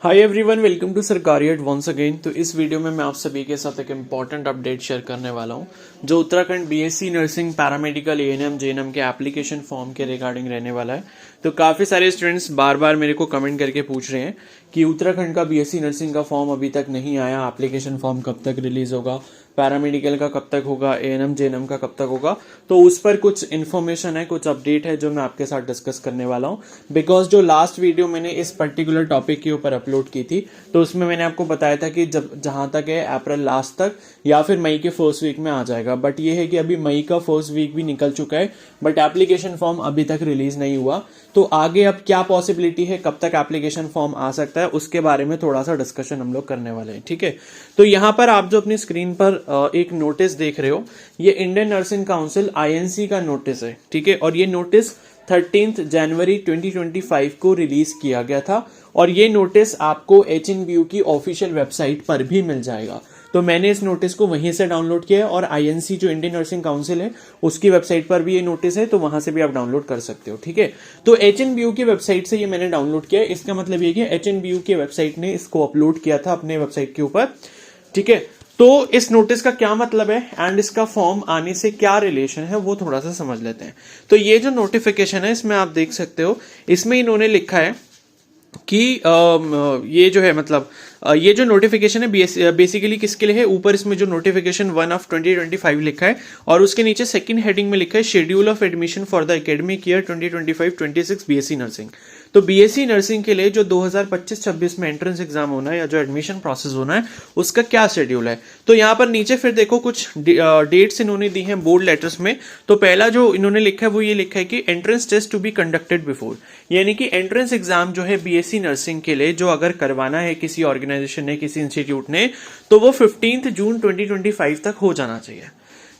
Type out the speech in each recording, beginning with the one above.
Hi everyone, welcome to सरकारी add once again. तो इस वीडियो में मैं आप सभी के साथ एक इम्पॉर्टेंट अपडेट शेयर करने वाला हूं जो Uttarakhand BSc nursing paramedical ANM JNM के एप्लीकेशन फॉर्म के रिगार्डिंग रहने वाला है। तो काफ़ी सारे स्टूडेंट्स बार बार मेरे को कमेंट करके पूछ रहे हैं कि उत्तराखंड का बीएससी नर्सिंग का फॉर्म अभी तक नहीं आया, एप्लीकेशन फॉर्म कब तक रिलीज होगा, पैरामेडिकल का कब तक होगा, एएनएम जेएनएम का कब तक होगा। तो उस पर कुछ इन्फॉर्मेशन है, कुछ अपडेट है जो मैं आपके साथ डिस्कस करने वाला हूं। बिकॉज जो लास्ट वीडियो मैंने इस पर्टिकुलर टॉपिक के ऊपर अपलोड की थी तो उसमें मैंने आपको बताया था कि जब जहां तक है अप्रैल लास्ट तक या फिर मई के फर्स्ट वीक में आ जाएगा। बट ये है कि अभी मई का फर्स्ट वीक भी निकल चुका है बट एप्लीकेशन फॉर्म अभी तक रिलीज नहीं हुआ। तो आगे अब क्या पॉसिबिलिटी है, कब तक एप्लीकेशन फॉर्म आ सकता है, उसके बारे में थोड़ा सा डिस्कशन हम लोग करने वाले हैं। ठीक है, तो यहाँ पर आप जो अपनी स्क्रीन पर एक नोटिस देख रहे हो, ये इंडियन नर्सिंग काउंसिल आईएनसी का नोटिस है। ठीक है, और ये नोटिस 13 जनवरी 2025 को रिलीज किया गया था और ये नोटिस आपको एचएनबीयू की ऑफिशियल वेबसाइट पर भी मिल जाएगा। तो मैंने इस नोटिस को वहीं से डाउनलोड किया है और आईएनसी जो इंडियन नर्सिंग काउंसिल है उसकी वेबसाइट पर भी ये नोटिस है, तो वहां से भी आप डाउनलोड कर सकते हो। ठीक है, तो एचएनबीयू की वेबसाइट से ये मैंने डाउनलोड किया है। इसका मतलब ये कि एचएनबीयू की वेबसाइट ने इसको अपलोड किया था अपने वेबसाइट के ऊपर। ठीक है, तो इस नोटिस का क्या मतलब है एंड इसका फॉर्म आने से क्या रिलेशन है वो थोड़ा सा समझ लेते हैं। तो ये जो नोटिफिकेशन है इसमें आप देख सकते हो, इसमें इन्होंने लिखा है कि ये जो है मतलब ये जो नोटिफिकेशन है बेसिकली किसके लिए है। ऊपर इसमें जो नोटिफिकेशन 1 ऑफ 2025 लिखा है और उसके नीचे सेकंड हेडिंग में लिखा है schedule of admission for the academic year 2025-26 BSc nursing. तो बीएससी नर्सिंग के लिए जो 2025-26 में एंट्रेंस एग्जाम होना है या जो एडमिशन प्रोसेस होना है उसका क्या शेड्यूल है। तो यहाँ पर नीचे फिर देखो कुछ डेट्स इन्होंने दी हैं बोल्ड लेटर्स में। तो पहला जो इन्होंने लिखा है वो ये लिखा है कि entrance test to be conducted before, यानी कि एंट्रेंस एग्जाम जो है बीएससी नर्सिंग के लिए जो अगर करवाना है किसी ऑर्गेनाइजेशन ने, किसी इंस्टीट्यूट ने, तो वो 15 जून 2025 तक हो जाना चाहिए।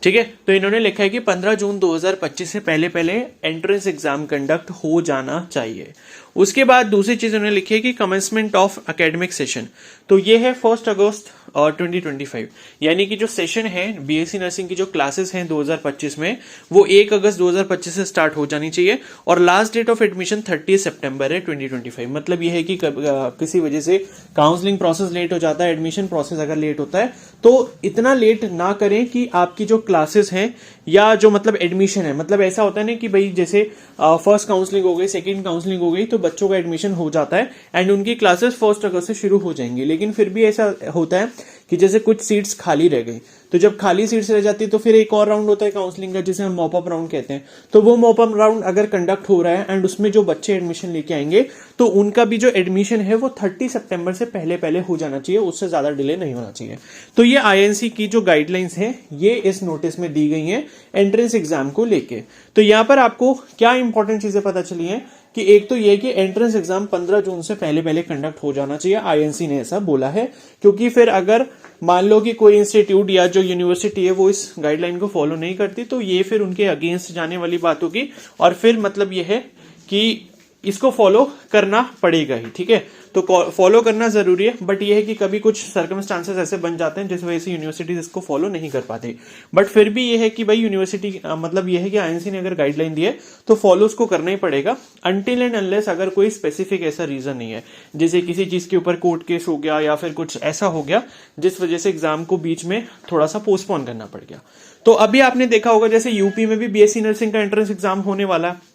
ठीक है, तो इन्होंने लिखा है कि 15 जून 2025 से पहले पहले एंट्रेंस एग्जाम कंडक्ट हो जाना चाहिए। उसके बाद दूसरी चीज उन्होंने लिखी है कि कमेंसमेंट ऑफ एकेडमिक सेशन, तो ये है 1 अगस्त 2025, यानी कि जो सेशन है बीएससी नर्सिंग की जो क्लासेस हैं 2025 में वो 1 अगस्त 2025 से स्टार्ट हो जानी चाहिए और लास्ट डेट ऑफ एडमिशन 30 सितंबर है 2025। मतलब ये है कि किसी वजह से काउंसलिंग प्रोसेस लेट हो जाता है, एडमिशन प्रोसेस अगर लेट होता है तो इतना लेट ना करें कि आपकी जो क्लासेस हैं या जो मतलब एडमिशन है, मतलब ऐसा होता है ना कि भाई जैसे फर्स्ट काउंसलिंग हो गई, सेकंड काउंसलिंग हो गई, तो बच्चों का एडमिशन हो जाता है एंड उनकी क्लासेस 1 अगस्त से शुरू हो जाएंगी। लेकिन फिर भी ऐसा होता है कि जैसे कुछ सीट्स खाली रह गई, तो जब खाली सीट्स रह जाती है तो फिर एक और राउंड होता है काउंसलिंग का जिसे हम मॉप अप राउंड कहते हैं। तो वो मॉप अप राउंड अगर कंडक्ट हो रहा है एंड उसमें जो बच्चे एडमिशन लेके आएंगे तो उनका भी जो एडमिशन है वो 30 सितंबर से पहले पहले हो जाना चाहिए, उससे ज्यादा डिले नहीं होना चाहिए। तो ये आईएनसी की जो गाइडलाइंस है ये इस नोटिस में दी गई है एंट्रेंस एग्जाम को लेके। तो यहां पर आपको क्या इंपॉर्टेंट चीजें पता चली हैं कि एक तो ये कि एंट्रेंस एग्जाम 15 जून से पहले पहले कंडक्ट हो जाना चाहिए, आईएनसी ने ऐसा बोला है। क्योंकि फिर अगर मान लो कि कोई इंस्टीट्यूट या जो यूनिवर्सिटी है वो इस गाइडलाइन को फॉलो नहीं करती तो ये फिर उनके अगेंस्ट जाने वाली बात होगी और फिर मतलब ये है कि इसको फॉलो करना पड़ेगा ही। ठीक है, तो फॉलो करना जरूरी है बट ये है कि कभी कुछ सर्कमस्टांसेस ऐसे बन जाते हैं जिस वजह से यूनिवर्सिटीज इसको फॉलो नहीं कर पाते। बट फिर भी ये है कि भाई यूनिवर्सिटी मतलब ये है कि आईएनसी ने अगर गाइडलाइन दी है तो फॉलो उसको करना ही पड़ेगा अनटिल एंड अनलेस अगर कोई स्पेसिफिक ऐसा रीजन नहीं है, जैसे किसी चीज के ऊपर कोर्ट केस हो गया या फिर कुछ ऐसा हो गया जिस वजह से एग्जाम को बीच में थोड़ा सा पोस्टपोन करना पड़ गया। तो अभी आपने देखा होगा जैसे यूपी में भी बीएससी नर्सिंग का एंट्रेंस एग्जाम होने वाला है।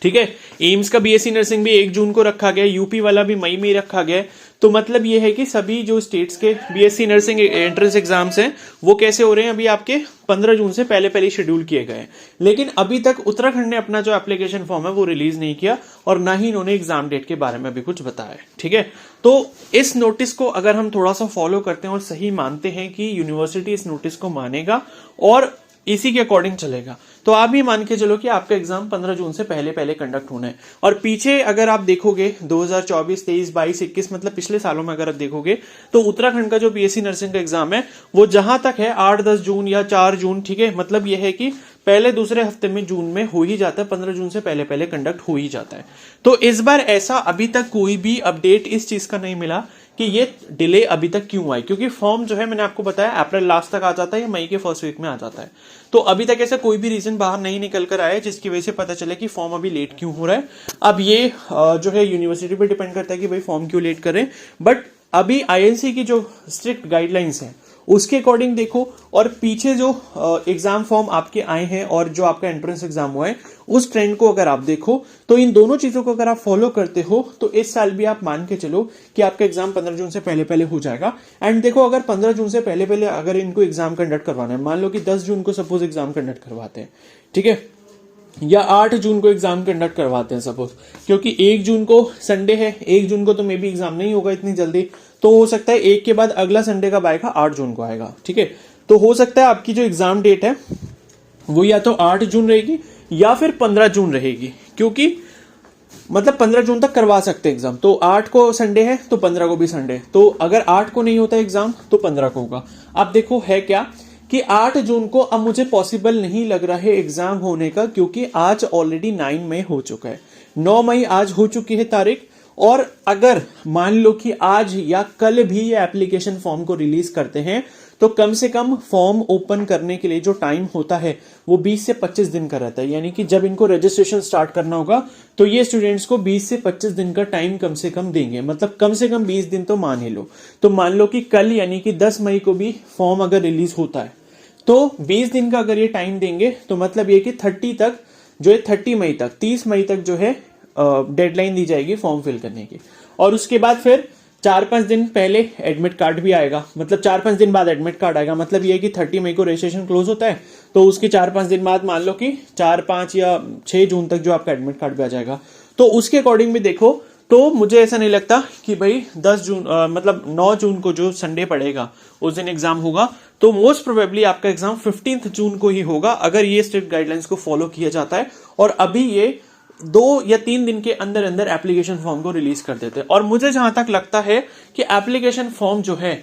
ठीक है, एम्स का बीएससी नर्सिंग भी 1 जून को रखा गया, यूपी वाला भी मई में ही रखा गया। तो मतलब ये है कि सभी जो स्टेट्स के बीएससी नर्सिंग एंट्रेंस एग्जाम्स हैं वो कैसे हो रहे हैं, अभी आपके 15 जून से पहले पहले शेड्यूल किए गए हैं। लेकिन अभी तक उत्तराखंड ने अपना जो एप्लीकेशन फॉर्म है वो रिलीज नहीं किया और ना ही इन्होंने एग्जाम डेट के बारे में भी कुछ बताया है। ठीक है, तो इस नोटिस को अगर हम थोड़ा सा फॉलो करते हैं और सही मानते हैं कि यूनिवर्सिटी इस नोटिस को मानेगा और इसी के अकॉर्डिंग चलेगा तो आप ही मान के चलो कि आपका एग्जाम 15 जून से पहले पहले कंडक्ट होना है। और पीछे अगर आप देखोगे 2024, 23, 22, 21 मतलब पिछले सालों में अगर आप देखोगे तो उत्तराखंड का जो बीएससी नर्सिंग का एग्जाम है वो जहां तक है 8-10 जून या 4 जून। ठीक है, मतलब यह है कि पहले दूसरे हफ्ते में जून में हो ही जाता है, 15 जून से पहले पहले कंडक्ट हो ही जाता है। तो इस बार ऐसा अभी तक कोई भी अपडेट इस चीज का नहीं मिला कि ये डिले अभी तक क्यों आई, क्योंकि फॉर्म जो है मैंने आपको बताया अप्रैल लास्ट तक आ जाता है या मई के फर्स्ट वीक में आ जाता है। तो अभी तक ऐसा कोई भी रीजन बाहर नहीं निकल कर आया है जिसकी वजह से पता चले कि फॉर्म अभी लेट क्यों हो रहा है। अब ये जो है यूनिवर्सिटी पे डिपेंड करता है कि भाई फॉर्म क्यों लेट कर रहे हैं, बट अभी आईएनसी की जो स्ट्रिक्ट गाइडलाइंस है उसके अकॉर्डिंग देखो, और पीछे जो एग्जाम फॉर्म आपके आए हैं और जो आपका एंट्रेंस एग्जाम हुआ है उस ट्रेंड को अगर आप देखो तो इन दोनों चीजों को अगर आप फॉलो करते हो तो इस साल भी आप मान के चलो कि आपका एग्जाम 15 जून से पहले पहले हो जाएगा। एंड देखो अगर 15 जून से पहले पहले अगर इनको एग्जाम कंडक्ट करवाना है, मान लो कि 10 जून को सपोज एग्जाम कंडक्ट करवाते हैं, ठीक है, या 8 जून को एग्जाम कंडक्ट करवाते हैं सपोज, क्योंकि 1 जून को संडे है, 1 जून को तो मे बी एग्जाम नहीं होगा इतनी जल्दी, तो हो सकता है एक के बाद अगला संडे कब आएगा, 8 जून को आएगा, ठीक है। तो हो सकता है आपकी जो एग्जाम डेट है वो या तो 8 जून रहेगी या फिर 15 जून रहेगी, क्योंकि मतलब 15 जून तक करवा सकते हैं एग्जाम। तो 8 को संडे है तो 15 को भी संडे, तो अगर 8 को नहीं होता एग्जाम तो 15 को होगा। अब देखो है क्या कि 8 जून को अब मुझे पॉसिबल नहीं लग रहा है एग्जाम होने का, क्योंकि आज ऑलरेडी 9 मई हो चुका है, 9 मई आज हो चुकी है तारीख। और अगर मान लो कि आज या कल भी ये एप्लीकेशन फॉर्म को रिलीज करते हैं तो कम से कम फॉर्म ओपन करने के लिए जो टाइम होता है वो 20 से 25 दिन का रहता है, यानी कि जब इनको रजिस्ट्रेशन स्टार्ट करना होगा तो ये स्टूडेंट्स को 20 से 25 दिन का टाइम कम से कम देंगे, मतलब कम से कम 20 दिन तो मान ही लो। तो मान लो कि कल यानी कि 10 मई को भी फॉर्म अगर रिलीज होता है तो 20 दिन का अगर ये टाइम देंगे तो मतलब ये कि 30 तक जो है 30 मई तक 30 मई तक जो है डेडलाइन दी जाएगी फॉर्म फिल करने की। और उसके बाद फिर 4-5 दिन पहले एडमिट कार्ड भी आएगा, मतलब 4-5 दिन बाद एडमिट कार्ड आएगा, मतलब ये कि 30 मई को रजिस्ट्रेशन क्लोज होता है तो उसके 4-5 दिन बाद मान लो कि 4-5 या 6 जून तक जो आपका एडमिट कार्ड भी आ जाएगा। तो उसके अकॉर्डिंग भी देखो तो मुझे ऐसा नहीं लगता कि भाई 10 जून मतलब 9 जून को जो संडे पड़ेगा उस दिन एग्जाम होगा, तो मोस्ट प्रोबेबली आपका एग्जाम 15 जून को ही होगा अगर ये स्ट्रिक्ट गाइडलाइंस को फॉलो किया जाता है। और अभी ये 2 या 3 दिन के अंदर अंदर एप्लीकेशन फॉर्म को रिलीज कर देते हैं। और मुझे जहां तक लगता है कि एप्लीकेशन फॉर्म जो है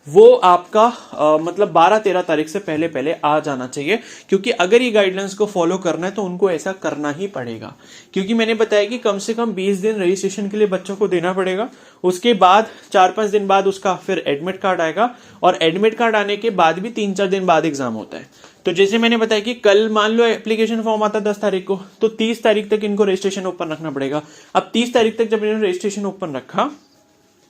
वो आपका मतलब 12-13 तारीख से पहले पहले आ जाना चाहिए, क्योंकि अगर ये गाइडलाइंस को फॉलो करना है तो उनको ऐसा करना ही पड़ेगा। क्योंकि मैंने बताया कि कम से कम 20 दिन रजिस्ट्रेशन के लिए बच्चों को देना पड़ेगा, उसके बाद 4-5 दिन बाद उसका फिर एडमिट कार्ड आएगा, और एडमिट कार्ड आने के बाद भी 3-4 दिन बाद एग्जाम होता है। तो जैसे मैंने बताया कि कल मान लो एप्लीकेशन फॉर्म आता है 10 तारीख को, तो 30 तारीख तक इनको रजिस्ट्रेशन ओपन रखना पड़ेगा। अब 30 तारीख तक जब इन्होंने रजिस्ट्रेशन ओपन रखा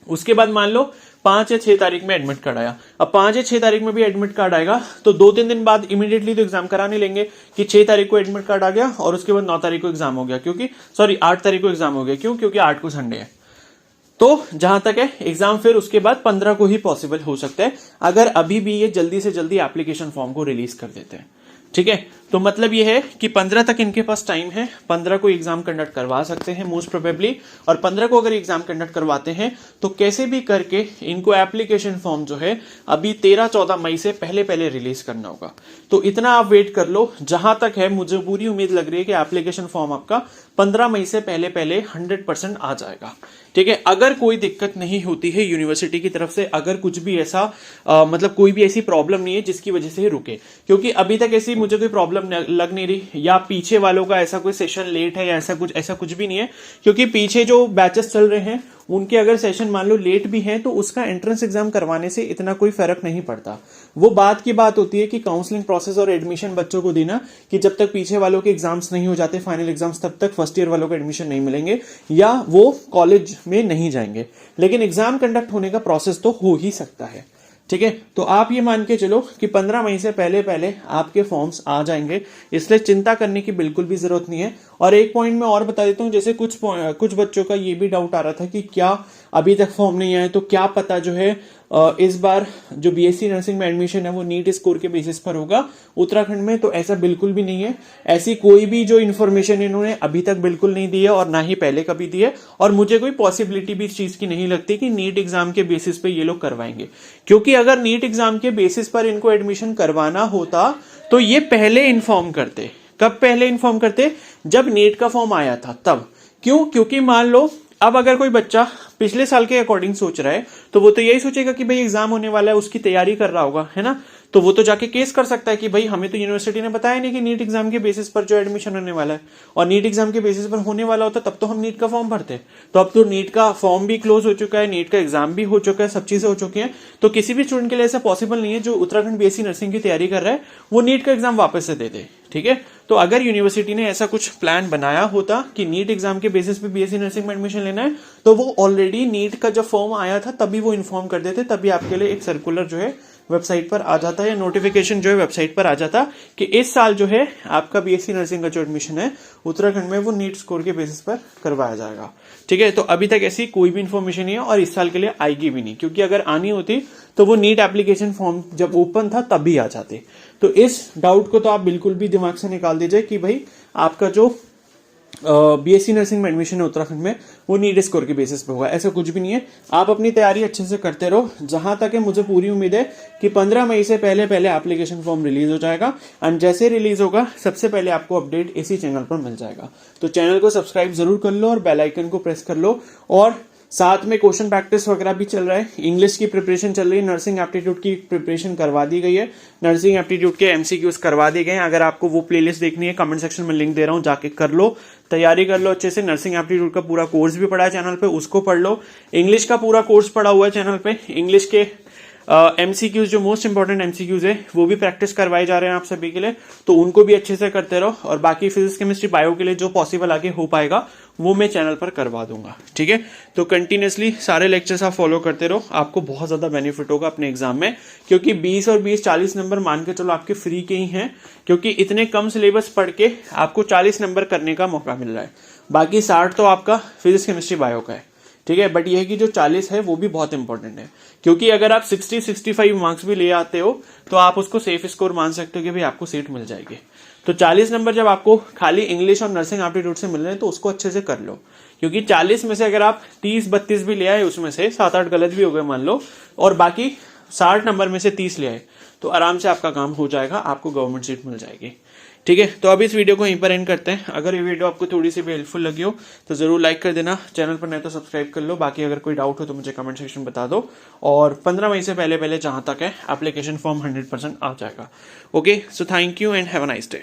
उसके बाद मान लो 5 या 6 तारीख में एडमिट कार्ड आया, अब 5 या 6 तारीख में भी एडमिट कार्ड आएगा तो 2-3 दिन बाद इमीडिएटली तो एग्जाम कराने लेंगे कि 6 तारीख को एडमिट कार्ड आ गया और उसके बाद 9 तारीख को एग्जाम हो गया, क्योंकि 8 तारीख को एग्जाम हो गया, क्योंकि 8 को संडे है। तो जहां तक है एग्जाम फिर उसके बाद 15 को ही पॉसिबल हो सकता है अगर अभी भी ये जल्दी से जल्दी एप्लीकेशन फॉर्म को रिलीज कर देते हैं, ठीक है। तो मतलब ये है कि 15 तक इनके पास टाइम है, 15 को एग्जाम कंडक्ट करवा सकते हैं मोस्ट प्रोबेबली। और 15 को अगर एग्जाम कंडक्ट करवाते हैं तो कैसे भी करके इनको एप्लीकेशन फॉर्म जो है अभी 13-14 मई से पहले पहले रिलीज करना होगा। तो इतना आप वेट कर लो। जहां तक है मुझे पूरी उम्मीद लग रही है कि एप्लीकेशन फॉर्म आपका 15 मई से पहले पहले 100% आ जाएगा, ठीक है। अगर कोई दिक्कत नहीं होती है यूनिवर्सिटी की तरफ से, अगर कुछ भी ऐसा मतलब कोई भी ऐसी प्रॉब्लम नहीं है जिसकी वजह से रुके, क्योंकि अभी तक ऐसी मुझे कोई प्रॉब्लम लग नहीं रही, या पीछे वालों का ऐसा कोई सेशन लेट है या ऐसा कुछ भी नहीं है, क्योंकि पीछे जो बैचेस चल रहे हैं उनके अगर सेशन मान लो लेट भी हैं तो उसका एंट्रेंस एग्जाम करवाने से इतना कोई फर्क नहीं पड़ता। वो बात की बात होती है कि काउंसलिंग प्रोसेस और एडमिशन बच्चों को देना, कि जब तक पीछे वालों के एग्जाम्स नहीं हो जाते फाइनल एग्जाम्स तब तक फर्स्ट ईयर वालों को एडमिशन नहीं मिलेंगे या वो कॉलेज में नहीं जाएंगे, लेकिन एग्जाम कंडक्ट होने का प्रोसेस तो हो ही सकता है, ठीक है। तो आप ये मान के चलो कि 15 मई से पहले पहले आपके फॉर्म्स आ जाएंगे, इसलिए चिंता करने की बिल्कुल भी जरूरत नहीं है। और एक पॉइंट मैं और बता देता हूं, जैसे कुछ बच्चों का ये भी डाउट आ रहा था कि क्या अभी तक फॉर्म नहीं आए तो क्या पता जो है इस बार जो बीएससी नर्सिंग में एडमिशन है वो नीट स्कोर के बेसिस पर होगा उत्तराखंड में। तो ऐसा बिल्कुल भी नहीं है, ऐसी कोई भी जो इन्फॉर्मेशन इन्होंने अभी तक बिल्कुल नहीं दी है और ना ही पहले कभी दी है, और मुझे कोई पॉसिबिलिटी भी इस चीज की नहीं लगती कि नीट एग्जाम के बेसिस पे ये लोग करवाएंगे। क्योंकि अगर नीट एग्जाम के बेसिस पर इनको एडमिशन करवाना होता तो ये पहले इन्फॉर्म करते। कब पहले इन्फॉर्म करते? जब नीट का फॉर्म आया था तब। क्यों? क्योंकि मान लो अब अगर कोई बच्चा पिछले साल के अकॉर्डिंग सोच रहा है तो वो तो यही सोचेगा कि भाई एग्जाम होने वाला है, उसकी तैयारी कर रहा होगा, है ना। तो वो तो जाके केस कर सकता है कि भाई हमें तो यूनिवर्सिटी ने बताया नहीं कि नीट एग्जाम के बेसिस पर जो एडमिशन होने वाला है, और नीट एग्जाम के बेसिस पर होने वाला होता तब तो हम नीट का फॉर्म भरते। तो अब तो नीट का फॉर्म भी क्लोज हो चुका है, नीट का एग्जाम भी हो चुका है, सब चीजें हो चुकी हैं। तो किसी भी स्टूडेंट के लिए ऐसा पॉसिबल नहीं है जो उत्तराखंड बीएससी नर्सिंग की तैयारी कर रहा है वो नीट का एग्जाम वापस से दे दे। ठीक है, तो अगर यूनिवर्सिटी ने ऐसा कुछ प्लान बनाया होता कि नीट एग्जाम के बेसिस पे बीएससी नर्सिंग में एडमिशन लेना है, तो वो ऑलरेडी नीट का जब फॉर्म आया था तभी वो इन्फॉर्म कर देते, तभी आपके लिए एक सर्कुलर जो है वेबसाइट पर आ जाता है, या नोटिफिकेशन जो है वेबसाइट पर आ जाता कि इस साल जो है आपका बीएससी नर्सिंग का जो एडमिशन है उत्तराखंड में वो नीट स्कोर के बेसिस पर करवाया जाएगा। ठीक है, तो अभी तक ऐसी कोई भी इन्फॉर्मेशन नहीं है और इस साल के लिए आएगी भी नहीं, क्योंकि अगर आनी होती तो वो नीट एप्लीकेशन फॉर्म जब ओपन था तभी आ जाते। तो इस डाउट को तो आप बिल्कुल भी दिमाग से निकाल दीजिए कि भाई आपका जो बीएससी नर्सिंग में एडमिशन है उत्तराखंड में वो नीट स्कोर के बेसिस पे होगा, ऐसा कुछ भी नहीं है। आप अपनी तैयारी अच्छे से करते रहो, जहां तक है मुझे पूरी उम्मीद है कि 15 मई से पहले पहले एप्लीकेशन फॉर्म रिलीज हो जाएगा, एंड जैसे रिलीज होगा सबसे पहले आपको अपडेट इसी चैनल पर मिल जाएगा। तो चैनल को सब्सक्राइब जरूर कर लो और बेल आइकन को प्रेस कर लो, और साथ में क्वेश्चन प्रैक्टिस वगैरह भी चल रहा है, इंग्लिश की प्रिपरेशन चल रही है, नर्सिंग एप्टीट्यूड की प्रिपरेशन करवा दी गई है, नर्सिंग एप्टीट्यूड के एमसीक्यूज करवा दिए गए हैं। अगर आपको वो प्लेलिस्ट देखनी है कमेंट सेक्शन में लिंक दे रहा हूं, जाके कर लो, तैयारी कर लो अच्छे से। नर्सिंग एप्टीट्यूड का पूरा कोर्स भी पड़ा है चैनल पे, उसको पढ़ लो। इंग्लिश का पूरा कोर्स पड़ा हुआ है चैनल पे, इंग्लिश के एमसीक्यूज जो मोस्ट इंपॉर्टेंट एमसीक्यूज है वो भी प्रैक्टिस करवाए जा रहे हैं आप सभी के लिए, तो उनको भी अच्छे से करते रहो। और बाकी फिजिक्स केमिस्ट्री बायो के लिए जो पॉसिबल आगे हो पाएगा वो मैं चैनल पर करवा दूंगा। ठीक है, तो कंटिन्यूसली सारे लेक्चर्स आप फॉलो करते रहो, आपको बहुत ज्यादा बेनिफिट होगा अपने एग्जाम में, क्योंकि 20 और 20 40 नंबर मान के चलो आपके फ्री के ही हैं, क्योंकि इतने कम सिलेबस पढ़ के आपको 40 नंबर करने का मौका मिल रहा है। बाकी 60 तो आपका फिजिक्स केमिस्ट्री बायो का है। ठीक है, बट यह है कि जो 40 है वो भी बहुत इंपॉर्टेंट है, क्योंकि अगर आप 60-65 मार्क्स भी ले आते हो तो आप उसको सेफ स्कोर मान सकते हो कि भाई आपको सीट मिल जाएगी। तो 40 नंबर जब आपको खाली इंग्लिश और नर्सिंग एप्टीट्यूड से मिल रहे हैं तो उसको अच्छे से कर लो, क्योंकि 40 में से अगर आप 30-32 भी ले आए, उसमें से 7-8 गलत भी हो गए मान लो, और बाकी 60 नंबर में से 30 ले आए, तो आराम से आपका काम हो जाएगा, आपको गवर्नमेंट सीट मिल जाएगी। ठीक है, तो अब इस वीडियो को यहीं पर एंड करते हैं। अगर ये वीडियो आपको थोड़ी सी भी हेल्पफुल लगी हो तो जरूर लाइक कर देना, चैनल पर नहीं तो सब्सक्राइब कर लो। बाकी अगर कोई डाउट हो तो मुझे कमेंट सेक्शन बता दो, और 15 मई से पहले पहले जहां तक है एप्लीकेशन फॉर्म 100% आ जाएगा। Okay, so thank you and have a nice day.